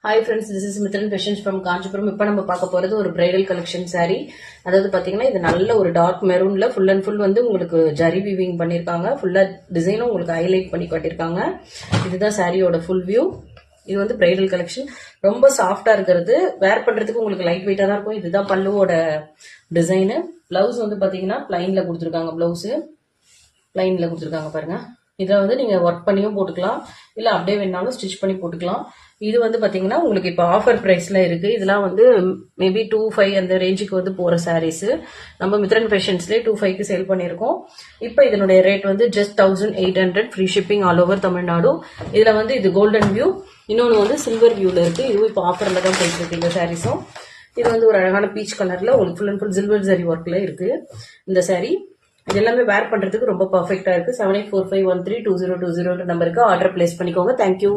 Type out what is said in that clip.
Hi friends, this is Mithran fashions from Kanchipuram. இப்போ நம்ம பார்க்க போகிறது ஒரு பிரைடல் கலெக்ஷன் saree. அதாவது பார்த்தீங்கன்னா இது நல்ல ஒரு டார்க் மெரூனில் ஃபுல் அண்ட் ஃபுல் வந்து உங்களுக்கு ஜரி வீவிங் பண்ணியிருக்காங்க. ஃபுல்லாக டிசைனும் உங்களுக்கு ஹைலைட் பண்ணி காட்டியிருக்காங்க. இதுதான் சாரியோட ஃபுல் வியூ. இது வந்து பிரைடல் கலெக்ஷன். ரொம்ப சாஃப்டாக இருக்கிறது, வேர் பண்ணுறதுக்கு உங்களுக்கு லைட் வெயிட்டாக தான் இருக்கும். இதுதான் பல்லுவோட டிசைனு. ப்ளவுஸ் வந்து பார்த்தீங்கன்னா பிளைனில் கொடுத்துருக்காங்க. ப்ளவுஸு பிளைனில் கொடுத்துருக்காங்க பாருங்கள். இதை வந்து நீங்கள் ஒர்க் பண்ணியும் போட்டுக்கலாம், இல்லை அப்படியே வேணாலும் ஸ்டிச் பண்ணி போட்டுக்கலாம். இது வந்து பார்த்தீங்கன்னா உங்களுக்கு இப்போ ஆஃபர் ப்ரைஸில் இருக்குது. இதெல்லாம் வந்து மேபி 2,500 அந்த ரேஞ்சுக்கு வந்து போகிற சாரீஸு. நம்ம மித்ரன் ஃபேஷன்ஸ்லேயே 2,500க்கு சேல் பண்ணியிருக்கோம். இப்போ இதனுடைய ரேட் வந்து just 1,800, free shipping all over Tamil Nadu. இதில் வந்து இது கோல்டன் வியூ, இன்னொன்று வந்து சில்வர் வியூவில் இருக்குது. இதுவும் இப்போ ஆஃபரில் தான் போயிட்டு இருக்கு இந்த சாரீஸும். இது வந்து ஒரு அழகான பீச் கலரில் உங்களுக்கு full and full silver zari ஒர்க்கில் இருக்குது இந்த சாரீ. இது எல்லாமே வேர் பண்ணுறதுக்கு ரொம்ப பர்ஃபெக்டாக இருக்குது. 7845132020 நம்பருக்கு ஆர்டர் பிளேஸ் பண்ணிக்கோங்க. தேங்க்யூ.